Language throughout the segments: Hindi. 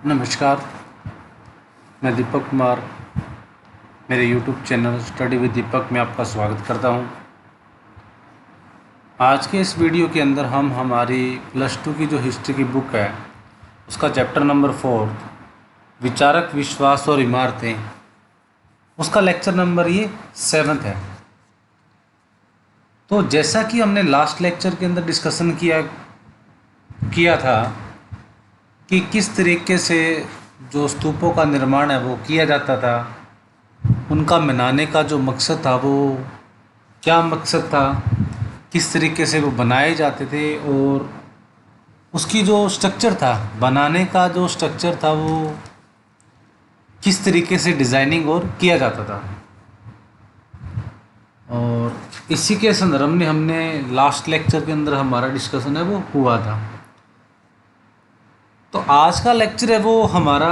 नमस्कार। मैं दीपक कुमार मेरे यूट्यूब चैनल स्टडी विद दीपक में आपका स्वागत करता हूं। आज के इस वीडियो के अंदर हम हमारी +2 की जो हिस्ट्री की बुक है उसका चैप्टर नंबर 4 विचारक विश्वास और इमारतें, उसका लेक्चर नंबर ये 7 है। तो जैसा कि हमने लास्ट लेक्चर के अंदर डिस्कशन किया था कि किस तरीके से जो स्तूपों का निर्माण है वो किया जाता था, उनका बनाने का जो मकसद था वो क्या मकसद था, किस तरीके से वो बनाए जाते थे और उसकी जो स्ट्रक्चर था, बनाने का जो स्ट्रक्चर था वो किस तरीके से डिज़ाइनिंग और किया जाता था। और इसी के संदर्भ में हमने लास्ट लेक्चर के अंदर हमारा डिस्कशन है वो हुआ था। तो आज का लेक्चर है वो हमारा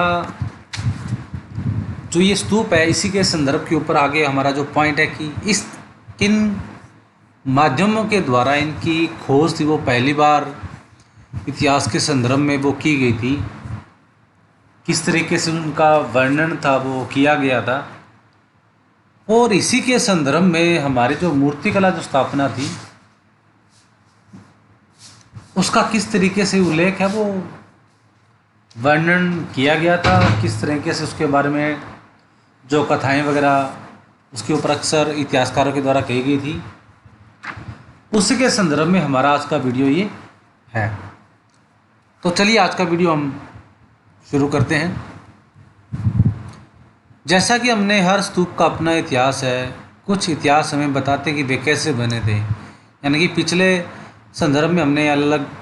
जो ये स्तूप है इसी के संदर्भ के ऊपर आगे हमारा जो पॉइंट है कि किन माध्यमों के द्वारा इनकी खोज थी वो पहली बार इतिहास के संदर्भ में वो की गई थी, किस तरीके से उनका वर्णन था वो किया गया था। और इसी के संदर्भ में हमारी जो मूर्तिकला जो स्थापना थी उसका किस तरीके से उल्लेख है वो वर्णन किया गया था, किस तरीके से उसके बारे में जो कथाएं वगैरह उसके ऊपर अक्सर इतिहासकारों के द्वारा कही गई थी, उसी के संदर्भ में हमारा आज का वीडियो ये है। तो चलिए आज का वीडियो हम शुरू करते हैं। जैसा कि हमने हर स्तूप का अपना इतिहास है, कुछ इतिहास हमें बताते कि वे कैसे बने थे, यानी कि पिछले संदर्भ में हमने अलग अलग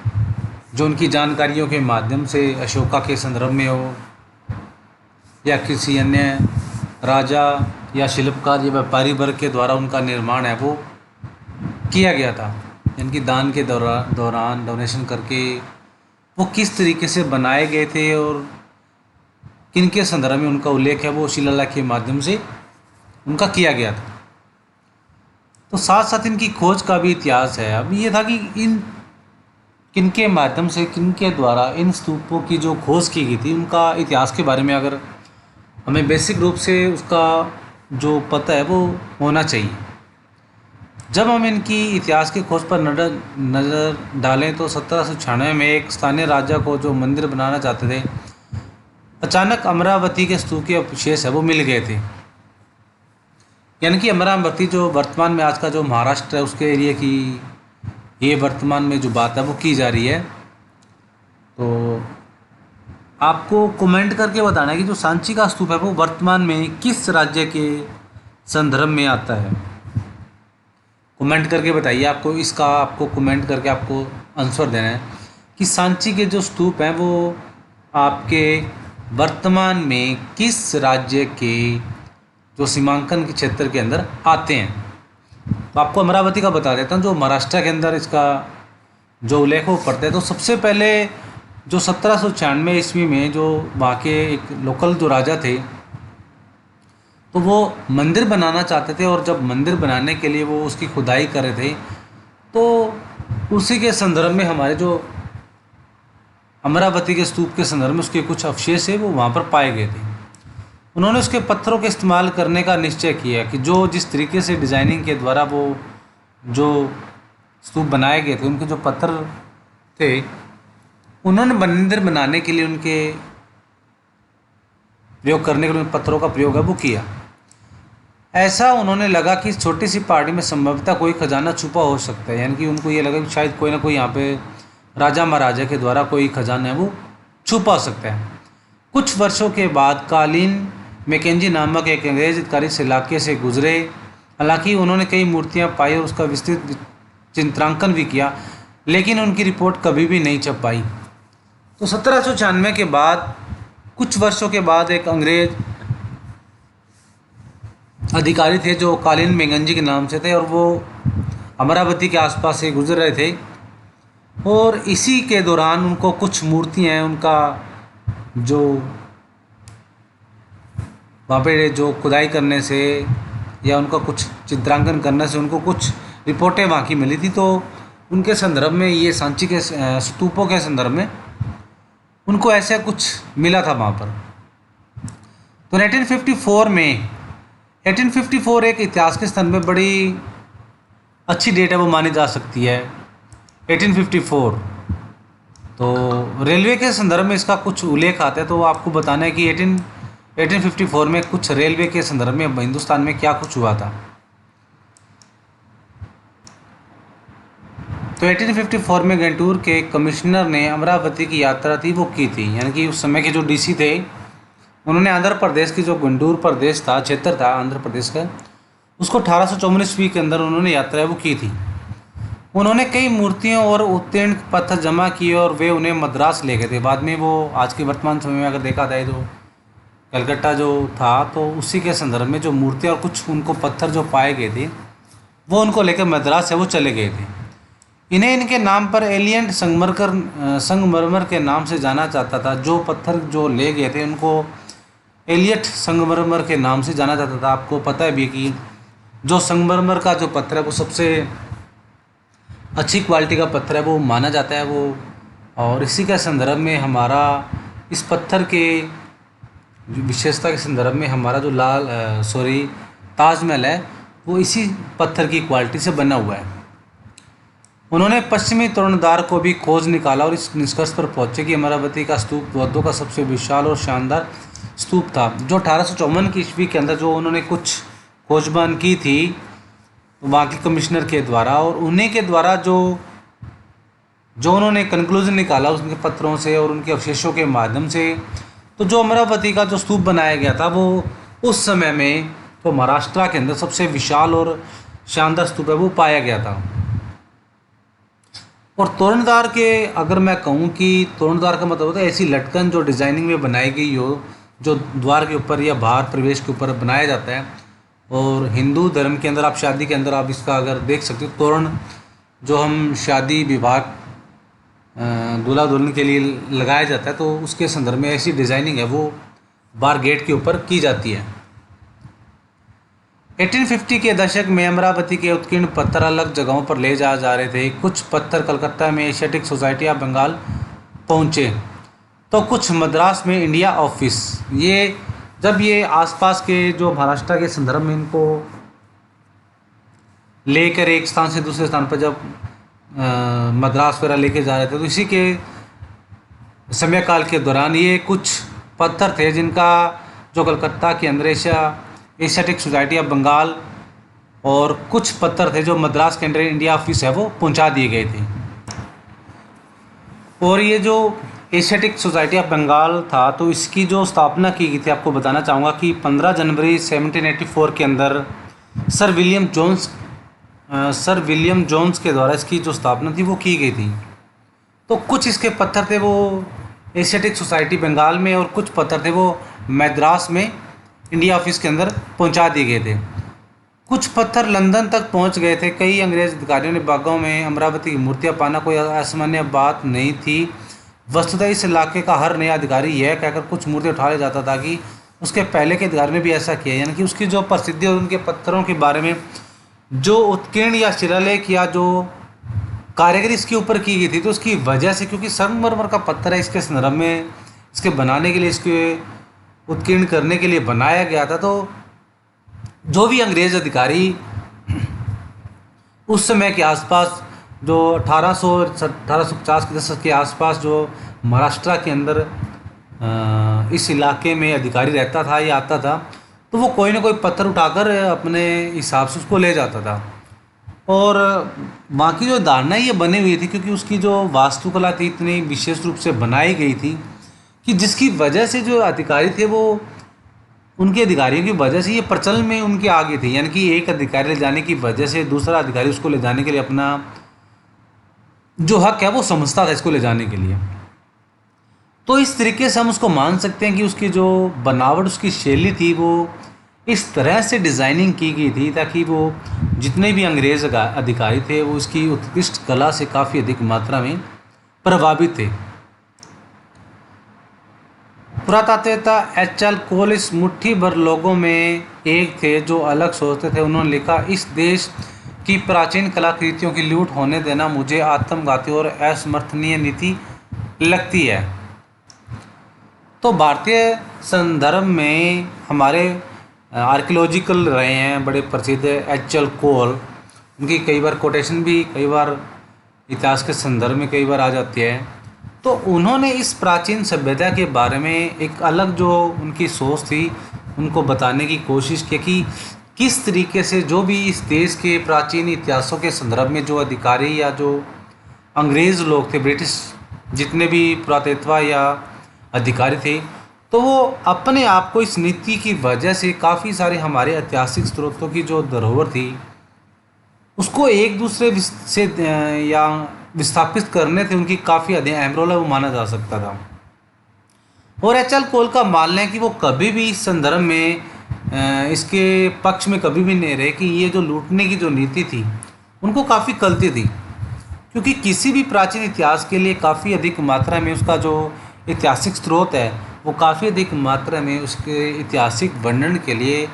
जो उनकी जानकारियों के माध्यम से अशोका के संदर्भ में हो या किसी अन्य राजा या शिल्पकार या व्यापारी वर्ग के द्वारा उनका निर्माण है वो किया गया था, यानी कि दान के दौरान डोनेशन करके वो किस तरीके से बनाए गए थे और किन के संदर्भ में उनका उल्लेख है वो शिलालेख के माध्यम से उनका किया गया था। तो साथ साथ इनकी खोज का भी इतिहास है। अब ये था कि किनके माध्यम से, किनके द्वारा इन स्तूपों की जो खोज की गई थी उनका इतिहास के बारे में अगर हमें बेसिक रूप से उसका जो पता है वो होना चाहिए। जब हम इनकी इतिहास की खोज पर नज़र डालें तो 1796 में एक स्थानीय राजा को जो मंदिर बनाना चाहते थे, अचानक अमरावती के स्तूप के अवशेष है वो मिल गए थे। यानी कि अमरावती जो वर्तमान में आज का जो महाराष्ट्र है उसके एरिया की ये वर्तमान में जो बात है वो की जा रही है। तो आपको कमेंट करके बताना है कि जो सांची का स्तूप है वो वर्तमान में किस राज्य के संदर्भ में आता है। कमेंट करके बताइए, आपको कमेंट करके आपको आंसर देना है कि सांची के जो स्तूप हैं वो आपके वर्तमान में किस राज्य के जो सीमांकन के क्षेत्र के अंदर आते हैं। तो आपको अमरावती का बता देता हूँ, जो महाराष्ट्र के अंदर इसका जो उल्लेख हो पड़ता है। तो सबसे पहले जो 1796 ईस्वी में जो वहाँ के एक लोकल जो राजा थे तो वो मंदिर बनाना चाहते थे, और जब मंदिर बनाने के लिए वो उसकी खुदाई कर रहे थे तो उसी के संदर्भ में हमारे जो अमरावती के स्तूप के संदर्भ में उसके कुछ अवशेष है वो वहाँ पर पाए गए थे। उन्होंने उसके पत्थरों का इस्तेमाल करने का निश्चय किया कि जो जिस तरीके से डिज़ाइनिंग के द्वारा वो जो स्तूप बनाए गए थे उनके जो पत्थर थे उन्होंने मंदिर बनाने के लिए उनके प्रयोग करने के लिए पत्थरों का प्रयोग है वो किया। ऐसा उन्होंने लगा कि इस छोटी सी पहाड़ी में संभवतः कोई खजाना छुपा हो सकता है, यानी कि उनको ये लगा कि शायद कोई ना कोई यहाँ पे राजा महाराजा के द्वारा कोई खजाना है वो छुपा हो सकता है। कुछ वर्षों के बाद कालीन मैकेंजी नामक एक अंग्रेज अधिकारी इस इलाके से गुजरे। हालांकि उन्होंने कई मूर्तियां पाई और उसका विस्तृत चित्रांकन भी किया, लेकिन उनकी रिपोर्ट कभी भी नहीं छप पाई। तो 1796 के बाद कुछ वर्षों के बाद एक अंग्रेज अधिकारी थे जो कालीन मैकेंजी के नाम से थे, और वो अमरावती के आसपास से गुजर रहे थे। और इसी के दौरान उनको कुछ मूर्तियाँ उनका जो वहाँ पे जो खुदाई करने से या उनका कुछ चित्रांकन करने से उनको कुछ रिपोर्टें वहाँ की मिली थी। तो उनके संदर्भ में ये सांची के स्तूपों के संदर्भ में उनको ऐसा कुछ मिला था वहाँ पर। तो 1854 में 1854 एक इतिहास के संदर्भ में बड़ी अच्छी डेट है, वो मानी जा सकती है 1854। तो रेलवे के संदर्भ में इसका कुछ उल्लेख आता है, तो आपको बताना है कि 1854 में कुछ रेलवे के संदर्भ में हिंदुस्तान में क्या कुछ हुआ था। तो 1854 में गंटूर के कमिश्नर ने अमरावती की यात्रा थी वो की थी, यानी कि उस समय के जो डीसी थे उन्होंने आंध्र प्रदेश की जो गंटूर प्रदेश था, क्षेत्र था आंध्र प्रदेश का, उसको 1854 ईस्वी के अंदर उन्होंने यात्रा वो की थी। उन्होंने कई मूर्तियों और उत्तीर्ण पत्थर जमा किए और वे उन्हें मद्रास ले गए थे। बाद में वो आज के वर्तमान समय में अगर देखा जाए तो कलकत्ता जो था, तो उसी के संदर्भ में जो मूर्तियाँ और कुछ उनको पत्थर जो पाए गए थे वो उनको लेकर मद्रास से वो चले गए थे। इन्हें इनके नाम पर एलियंट संगमरमर के नाम से जाना जाता था। जो पत्थर जो ले गए थे उनको एलियट संगमरमर के नाम से जाना जाता था। आपको पता है भी कि जो संगमरमर का जो पत्थर है वो सबसे अच्छी क्वालिटी का पत्थर है, वो माना जाता है वो। और इसी के संदर्भ में हमारा इस पत्थर के विशेषता के संदर्भ में हमारा जो ताजमहल है वो इसी पत्थर की क्वालिटी से बना हुआ है। उन्होंने पश्चिमी तोरणद्वार को भी खोज निकाला और इस निष्कर्ष पर पहुंचे कि अमरावती का स्तूप बौद्धों का सबसे विशाल और शानदार स्तूप था। जो 1854 की ईस्वी के अंदर जो उन्होंने कुछ खोजबीन की थी वहाँ के कमिश्नर के द्वारा, और उन्हीं के द्वारा जो उन्होंने कंक्लूजन निकाला उसके पत्रों से और उनके अवशेषों के माध्यम से, तो जो अमरावती का जो स्तूप बनाया गया था वो उस समय में तो महाराष्ट्र के अंदर सबसे विशाल और शानदार स्तूप है वो पाया गया था। और तोरणद्वार के अगर मैं कहूँ कि तोरणद्वार का मतलब होता है ऐसी लटकन जो डिज़ाइनिंग में बनाई गई हो, जो द्वार के ऊपर या बाहर प्रवेश के ऊपर बनाया जाता है। और हिंदू धर्म के अंदर आप शादी के अंदर आप इसका अगर देख सकते हो, तोरण जो हम शादी विवाह दूल्हा दुल्हन के लिए लगाया जाता है, तो उसके संदर्भ में ऐसी डिज़ाइनिंग है वो बाहर गेट के ऊपर की जाती है। 1850 के दशक में अमरावती के उत्कीर्ण पत्थर अलग जगहों पर ले जा रहे थे। कुछ पत्थर कलकत्ता में एशियाटिक सोसाइटी ऑफ बंगाल पहुँचे, तो कुछ मद्रास में इंडिया ऑफिस। जब ये आसपास के जो महाराष्ट्र के संदर्भ में इनको लेकर एक स्थान से दूसरे स्थान पर जब मद्रास वगैरह लेके जा रहे थे, तो इसी के समय काल के दौरान ये कुछ पत्थर थे जिनका जो कलकत्ता के अंदर एशियाटिक सोसाइटी ऑफ बंगाल और कुछ पत्थर थे जो मद्रास के अंदर इंडिया ऑफिस है वो पहुंचा दिए गए थे। और ये जो एशियाटिक सोसाइटी ऑफ बंगाल था, तो इसकी जो स्थापना की गई थी, आपको बताना चाहूँगा कि 15 जनवरी 1784 के अंदर सर विलियम जोन्स के द्वारा इसकी जो स्थापना थी वो की गई थी। तो कुछ इसके पत्थर थे वो एशियाटिक सोसाइटी बंगाल में और कुछ पत्थर थे वो मद्रास में इंडिया ऑफिस के अंदर पहुंचा दिए गए थे। कुछ पत्थर लंदन तक पहुंच गए थे। कई अंग्रेज अधिकारियों ने बागों में अमरावती की मूर्तियां पाना कोई असामान्य बात नहीं थी। वस्तुतः इस इलाके का हर नया अधिकारी यह कहकर कुछ मूर्तियाँ उठा ले जाता था कि उसके पहले के अधिकारी ने भी ऐसा किया, यानी कि उसकी जो प्रसिद्धि और उनके पत्थरों के बारे में जो उत्कीर्ण या शिलालेख या जो कारीगरी इसके ऊपर की गई थी, तो उसकी वजह से, क्योंकि संगमरमर का पत्थर है, इसके संदर्भ में इसके बनाने के लिए, इसके उत्कीर्ण करने के लिए बनाया गया था। तो जो भी अंग्रेज़ अधिकारी उस समय के आसपास जो 1850 के दशक के आसपास जो महाराष्ट्र के अंदर इस इलाके में अधिकारी रहता था या आता था, तो वो कोई ना कोई पत्थर उठाकर अपने हिसाब से उसको ले जाता था। और बाकी जो धारणा ये बनी हुई थी, क्योंकि उसकी जो वास्तुकला थी इतनी विशेष रूप से बनाई गई थी कि जिसकी वजह से जो अधिकारी थे वो उनके अधिकारियों की वजह से ये प्रचलन में उनके आगे थे, यानी कि एक अधिकारी ले जाने की वजह से दूसरा अधिकारी उसको ले जाने के लिए अपना जो हक है वो समझता था इसको ले जाने के लिए। तो इस तरीके से हम उसको मान सकते हैं कि उसकी जो बनावट, उसकी शैली थी वो इस तरह से डिज़ाइनिंग की गई थी ताकि वो जितने भी अंग्रेज़ अधिकारी थे वो उसकी उत्कृष्ट कला से काफ़ी अधिक मात्रा में प्रभावित थे। पुरातत्ववेत्ता एच.एल. कोल इस मुट्ठी भर लोगों में एक थे जो अलग सोचते थे। उन्होंने लिखा, इस देश की प्राचीन कलाकृतियों की लूट होने देना मुझे आत्मघाती और असमर्थनीय नीति लगती है। तो भारतीय संदर्भ में हमारे आर्कियोलॉजिकल रहे हैं बड़े प्रसिद्ध एच.एल. कोल। उनकी कई बार कोटेशन भी कई बार इतिहास के संदर्भ में कई बार आ जाती है। तो उन्होंने इस प्राचीन सभ्यता के बारे में एक अलग जो उनकी सोच थी उनको बताने की कोशिश की कि किस तरीके से जो भी इस देश के प्राचीन इतिहासों के संदर्भ में जो अधिकारी या जो अंग्रेज़ लोग थे, ब्रिटिश जितने भी पुरातत्व या अधिकारी थे, तो वो अपने आप को इस नीति की वजह से काफ़ी सारे हमारे ऐतिहासिक स्रोतों की जो धरोहर थी उसको एक दूसरे से या विस्थापित करने थे उनकी काफ़ी अहम रोल वो माना जा सकता था। और एच.एल. कोल का मानना है कि वो कभी भी इस संदर्भ में इसके पक्ष में कभी भी नहीं रहे कि ये जो लूटने की जो नीति थी उनको काफ़ी गलती थी, क्योंकि किसी भी प्राचीन इतिहास के लिए काफ़ी अधिक मात्रा में उसका जो ऐतिहासिक स्रोत है वो काफ़ी अधिक मात्रा में उसके ऐतिहासिक वर्णन के लिए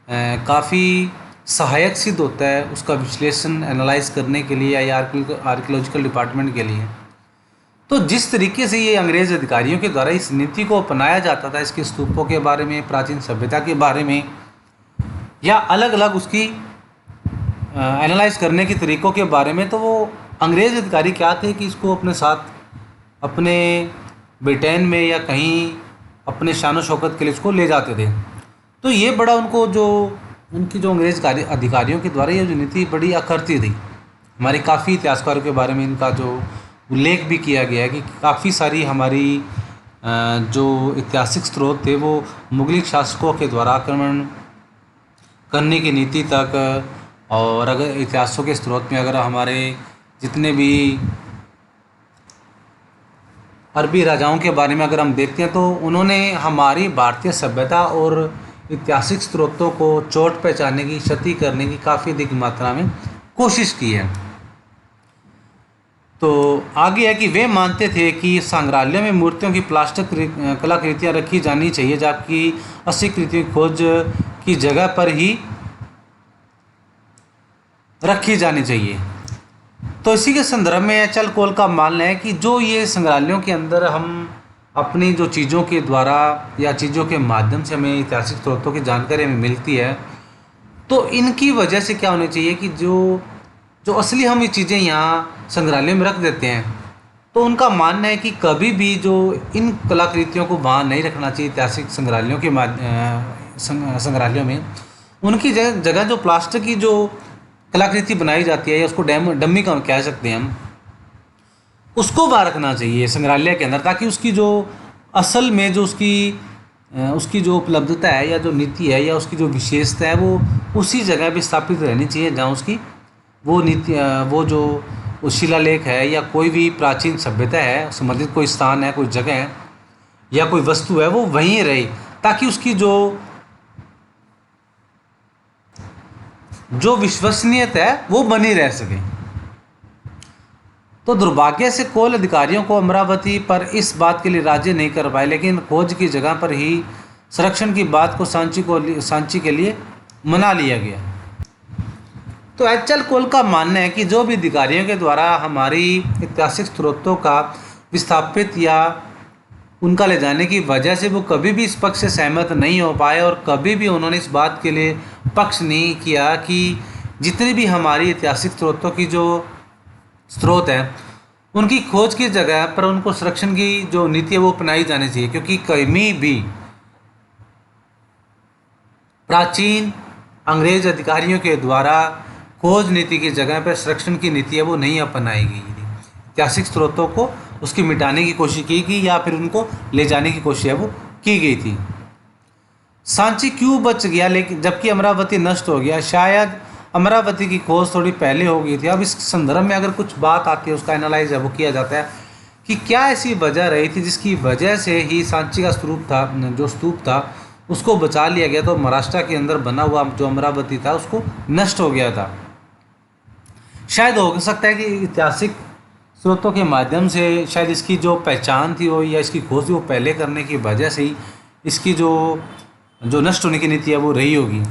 काफ़ी सहायक सिद्ध होता है, उसका विश्लेषण एनालाइज करने के लिए या आर्कियोलॉजिकल डिपार्टमेंट के लिए। तो जिस तरीके से ये अंग्रेज़ अधिकारियों के द्वारा इस नीति को अपनाया जाता था, इसके स्तूपों के बारे में, प्राचीन सभ्यता के बारे में या अलग अलग उसकी एनालाइज करने के तरीक़ों के बारे में, तो वो अंग्रेज़ अधिकारी क्या थे कि इसको अपने साथ अपने ब्रिटेन में या कहीं अपने शान शौकत के लिए इसको ले जाते थे। तो ये बड़ा उनको जो उनकी जो अंग्रेज़ अधिकारियों के द्वारा ये जो नीति बड़ी अखरती थी। हमारे काफ़ी इतिहासकारों के बारे में इनका जो उल्लेख भी किया गया है कि काफ़ी सारी हमारी जो ऐतिहासिक स्रोत थे वो मुगल शासकों के द्वारा आक्रमण करने की नीति तक, और अगर इतिहासों के स्रोत में अगर हमारे जितने भी अरबी राजाओं के बारे में अगर हम देखते हैं तो उन्होंने हमारी भारतीय सभ्यता और ऐतिहासिक स्रोतों को चोट पहुंचाने की, क्षति करने की काफ़ी अधिक मात्रा में कोशिश की है। तो आगे है कि वे मानते थे कि संग्रहालयों में मूर्तियों की प्लास्टिक कलाकृतियाँ रखी जानी चाहिए, जबकि असली कृतियों की खोज की जगह पर ही रखी जानी चाहिए। तो इसी के संदर्भ में एच.एल. कोल का मानना है कि जो ये संग्रहालयों के अंदर हम अपनी जो चीज़ों के द्वारा या चीज़ों के माध्यम से हमें ऐतिहासिक स्रोतों की जानकारी हमें मिलती है, तो इनकी वजह से क्या होना चाहिए कि जो असली हम ये चीज़ें यहाँ संग्रहालय में रख देते हैं, तो उनका मानना है कि कभी भी जो इन कलाकृतियों को वहाँ नहीं रखना चाहिए ऐतिहासिक संग्रहालयों के संग्रहालयों में। उनकी जगह जो प्लास्टिक की जो कलाकृति बनाई जाती है या उसको डम्मी का कह सकते हैं हम, उसको वहाँ रखना चाहिए संग्रहालय के अंदर, ताकि उसकी जो असल में जो उसकी जो उपलब्धता है या जो नीति है या उसकी जो विशेषता है वो उसी जगह पे स्थापित रहनी चाहिए जहाँ उसकी वो नीति वो जो शिलालेख है या कोई भी प्राचीन सभ्यता है, संबंधित कोई स्थान है, कोई जगह है या कोई वस्तु है, वो वहीं रहे, ताकि उसकी जो विश्वसनीयता है वो बनी रह सके। तो दुर्भाग्य से कोल अधिकारियों को अमरावती पर इस बात के लिए राजी नहीं कर पाए, लेकिन खोज की जगह पर ही संरक्षण की बात को सांची के लिए मना लिया गया। तो एच.एल. कोल का मानना है कि जो भी अधिकारियों के द्वारा हमारी ऐतिहासिक स्रोतों का विस्थापित या उनका ले जाने की वजह से वो कभी भी इस पक्ष से सहमत नहीं हो पाए और कभी भी उन्होंने इस बात के लिए पक्ष नहीं किया कि जितनी भी हमारी ऐतिहासिक स्रोतों की जो स्रोत है उनकी खोज की जगह पर उनको संरक्षण की जो नीति है वो अपनाई जानी चाहिए, क्योंकि कहीं भी प्राचीन अंग्रेज अधिकारियों के द्वारा खोज नीति की जगह पर संरक्षण की नीति है वो नहीं अपनाई गई थी। ऐतिहासिक स्रोतों को उसकी मिटाने की कोशिश की गई या फिर उनको ले जाने की कोशिश है वो की गई थी। सांची क्यों बच गया लेकिन जबकि अमरावती नष्ट हो गया? शायद अमरावती की खोज थोड़ी पहले हो गई थी। अब इस संदर्भ में अगर कुछ बात आती है उसका एनालाइज है वो किया जाता है कि क्या ऐसी वजह रही थी जिसकी वजह से ही सांची का स्तूप था उसको बचा लिया गया, तो महाराष्ट्र के अंदर बना हुआ जो अमरावती था उसको नष्ट हो गया था। शायद हो सकता है कि ऐतिहासिक स्रोतों के माध्यम से शायद इसकी जो पहचान थी वो या इसकी खोज थी वो पहले करने की वजह से ही इसकी जो नष्ट होने की नीति है वो रही होगी।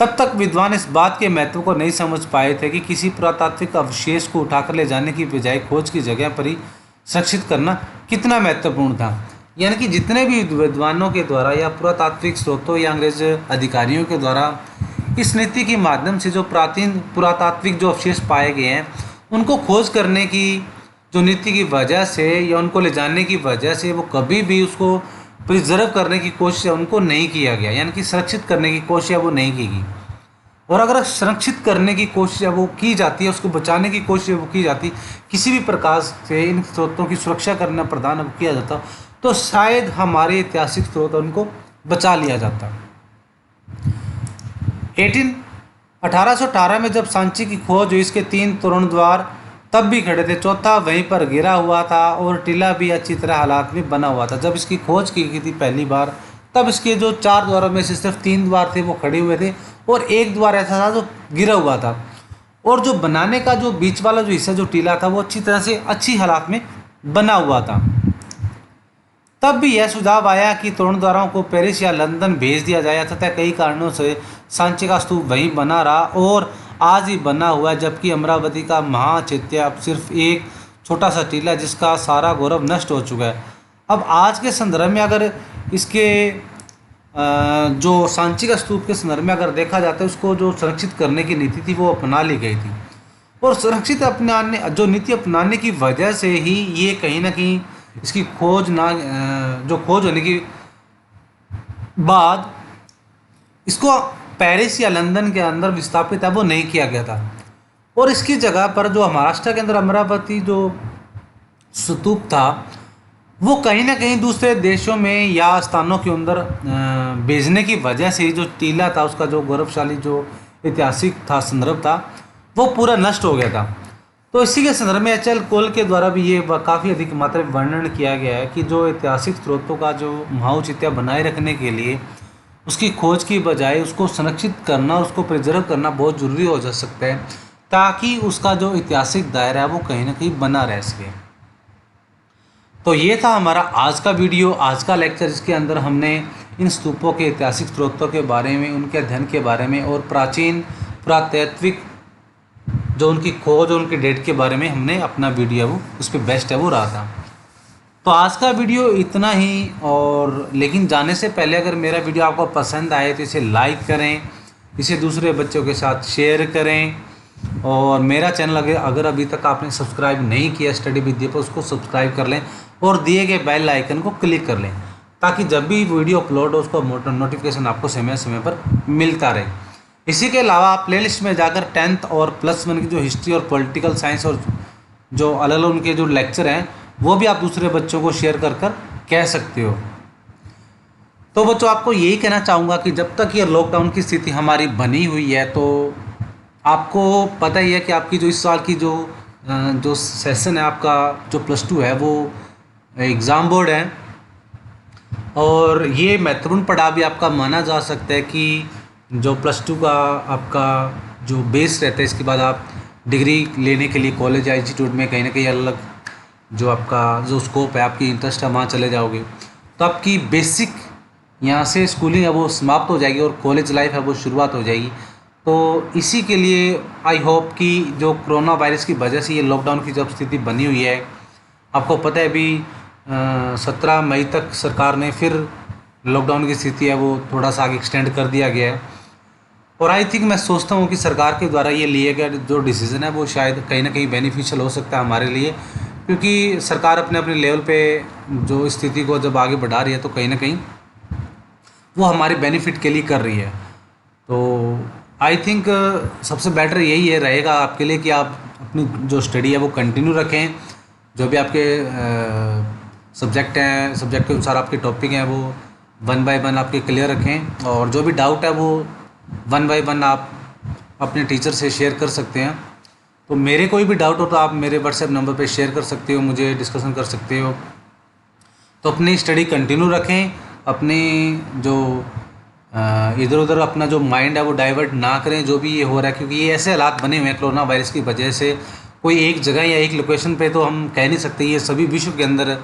तब तक विद्वान इस बात के महत्व को नहीं समझ पाए थे कि किसी पुरातात्विक अवशेष को उठाकर ले जाने की बजाय खोज की जगह पर ही संरक्षित करना कितना महत्वपूर्ण था। यानी कि जितने भी विद्वानों के द्वारा या पुरातात्विक स्रोतों या अंग्रेज अधिकारियों के द्वारा इस नीति के माध्यम से जो प्राचीन पुरातात्विक जो अवशेष पाए गए हैं उनको खोज करने की जो नीति की वजह से या उनको ले जाने की वजह से वो कभी भी उसको प्रिजर्व करने की कोशिश उनको नहीं किया गया, यानी कि संरक्षित करने की कोशिश वो नहीं की गई। और अगर संरक्षित करने की कोशिश वो की जाती है, उसको बचाने की कोशिश वो की जाती, किसी भी प्रकार से इन स्रोतों की सुरक्षा करना प्रदान किया जाता, तो शायद हमारे ऐतिहासिक स्रोत उनको बचा लिया जाता। 1818 में जब सांची की खोज हुई, इसके 3 तोरण द्वार तब भी खड़े थे, चौथा वहीं पर गिरा हुआ था और टीला भी अच्छी तरह हालात में बना हुआ था। जब इसकी खोज की गई थी पहली बार, तब इसके जो 4 द्वारों में से सिर्फ 3 द्वार थे वो खड़े हुए थे और एक द्वार ऐसा था जो गिरा हुआ था, और जो बनाने का जो बीच वाला जो हिस्सा जो टीला था वो अच्छी तरह से अच्छी हालात में बना हुआ था। तब भी यह सुझाव आया कि तोरण द्वारों को पेरिस या लंदन भेज दिया जाए, तथा कई कारणों से सांची का स्तूप वहीं बना रहा और आज ही बना हुआ है, जबकि अमरावती का महाचैत्य अब सिर्फ एक छोटा सा टीला जिसका सारा गौरव नष्ट हो चुका है। अब आज के संदर्भ में अगर इसके जो सांची का स्तूप के संदर्भ में अगर देखा जाता है, उसको जो संरक्षित करने की नीति थी वो अपना ली गई थी, और सुरक्षित अपनाने जो नीति अपनाने की वजह से ही ये कहीं ना कहीं इसकी खोज जो खोज होने की बाद इसको पेरिस या लंदन के अंदर विस्थापित है वो नहीं किया गया था, और इसकी जगह पर जो महाराष्ट्र के अंदर अमरावती जो स्तूप था वो कहीं ना कहीं दूसरे देशों में या स्थानों के अंदर भेजने की वजह से जो टीला था, उसका जो गौरवशाली जो ऐतिहासिक था संदर्भ था, वो पूरा नष्ट हो गया था। तो इसी के संदर्भ में एच.एल. कोल के द्वारा भी ये काफ़ी अधिक मात्रा में वर्णन किया गया है कि जो ऐतिहासिक स्रोतों का जो महाऔचित्य बनाए रखने के लिए उसकी खोज की बजाय उसको संरक्षित करना, उसको प्रिजर्व करना बहुत ज़रूरी हो जा सकता है, ताकि उसका जो ऐतिहासिक दायरा है वो कहीं ना कहीं बना रह सके। तो ये था हमारा आज का वीडियो, आज का लेक्चर, जिसके अंदर हमने इन स्तूपों के ऐतिहासिक स्रोतों के बारे में, उनके अध्ययन के बारे में और प्राचीन पुरातात्विक जो उनकी खोज और उनके डेट के बारे में हमने अपना वीडियो वो उस पर बेस्ट है वो रहा था। तो आज का वीडियो इतना ही, और लेकिन जाने से पहले अगर मेरा वीडियो आपको पसंद आए तो इसे लाइक करें, इसे दूसरे बच्चों के साथ शेयर करें, और मेरा चैनल अगर अभी तक आपने सब्सक्राइब नहीं किया स्टडी विद्या पर, उसको सब्सक्राइब कर लें और दिए गए बेल आइकन को क्लिक कर लें, ताकि जब भी वीडियो अपलोड हो उसका नोटिफिकेशन आपको समय समय पर मिलता रहे। इसी के अलावा आप प्लेलिस्ट में जाकर 10th और +1 की जो हिस्ट्री और पॉलिटिकल साइंस और जो अलग अलग उनके जो लेक्चर हैं वो भी आप दूसरे बच्चों को शेयर कर कह सकते हो। तो बच्चों, आपको यही कहना चाहूँगा कि जब तक ये लॉकडाउन की स्थिति हमारी बनी हुई है, तो आपको पता ही है कि आपकी जो इस साल की जो सेशन है, आपका जो +2 है वो एग्ज़ाम बोर्ड है, और ये महत्वपूर्ण पड़ाव भी आपका माना जा सकता है कि जो +2 का आपका जो बेस रहता है, इसके बाद आप डिग्री लेने के लिए कॉलेज या इंस्टीट्यूट में कहीं ना कहीं अलग जो आपका जो स्कोप है, आपकी इंटरेस्ट है, वहाँ चले जाओगे, तो आपकी बेसिक यहाँ से स्कूलिंग है वो समाप्त हो जाएगी और कॉलेज लाइफ है वो शुरुआत हो जाएगी। तो इसी के लिए आई होप कि जो कोरोना वायरस की वजह से ये लॉकडाउन की जब स्थिति बनी हुई है, आपको पता है अभी 17 मई तक सरकार ने फिर लॉकडाउन की स्थिति है वो थोड़ा सा आगे एक्सटेंड कर दिया गया है, और आई थिंक मैं सोचता हूँ कि सरकार के द्वारा ये लिए गया जो डिसीज़न है वो शायद कहीं ना कहीं बेनिफिशियल हो सकता है हमारे लिए, क्योंकि सरकार अपने अपने लेवल पे जो स्थिति को जब आगे बढ़ा रही है तो कहीं ना कहीं वो हमारे बेनिफिट के लिए कर रही है। तो आई थिंक सबसे बेटर यही है रहेगा आपके लिए कि आप अपनी जो स्टडी है वो कंटिन्यू रखें, जो भी आपके सब्जेक्ट हैं, सब्जेक्ट के अनुसार आपके टॉपिक हैं वो 1 by 1 आपके क्लियर रखें, और जो भी डाउट है वो 1 by 1 आप अपने टीचर से शेयर कर सकते हैं। तो मेरे कोई भी डाउट हो तो आप मेरे व्हाट्सएप नंबर पे शेयर कर सकते हो, मुझे डिस्कशन कर सकते हो। तो अपनी स्टडी कंटिन्यू रखें, अपनी जो इधर उधर अपना जो माइंड है वो डाइवर्ट ना करें जो भी ये हो रहा है, क्योंकि ये ऐसे हालात बने हुए हैं कोरोना वायरस की वजह से, कोई एक जगह या एक लोकेशन पे तो हम कह नहीं सकते, ये सभी विश्व के अंदर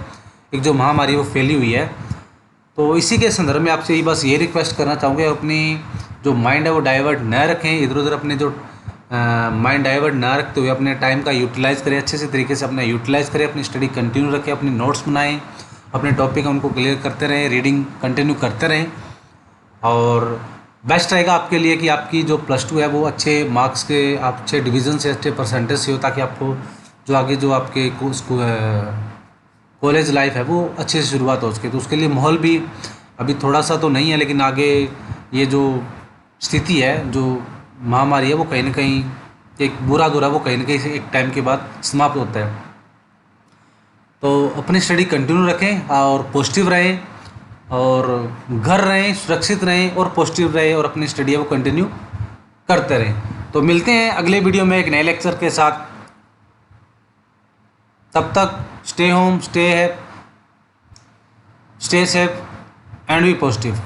एक जो महामारी वो फैली हुई है। तो इसी के संदर्भ में आपसे बस ये रिक्वेस्ट करना चाहूँगा, अपनी जो माइंड है वो डाइवर्ट ना रखें, इधर उधर अपने जो माइंड डाइवर्ट ना रखते हुए अपने टाइम का यूटिलाइज़ करें, अच्छे से तरीके से अपना यूटिलाइज़ करें, अपनी स्टडी कंटिन्यू रखें, अपनी नोट्स बनाएं, अपने टॉपिक हैं उनको क्लियर करते रहें, रीडिंग कंटिन्यू करते रहें। और बेस्ट रहेगा आपके लिए कि आपकी जो +2 है वो अच्छे मार्क्स के, आप अच्छे डिवीज़न से, अच्छे परसेंटेज से हो, ताकि आपको जो आगे जो आपके कॉलेज लाइफ है वो अच्छे से शुरुआत हो सके। तो उसके लिए माहौल भी अभी थोड़ा सा तो नहीं है, लेकिन आगे ये जो स्थिति है, जो महामारी है, वो कहीं ना कहीं एक बुरा दौर है, वो कहीं ना कहीं से एक टाइम के बाद समाप्त होता है। तो अपनी स्टडी कंटिन्यू रखें और पॉजिटिव रहें, और घर रहें, सुरक्षित रहें और पॉजिटिव रहें, और अपनी स्टडी है वो कंटिन्यू करते रहें। तो मिलते हैं अगले वीडियो में एक नए लेक्चर के साथ। तब तक stay home, stay safe and be positive.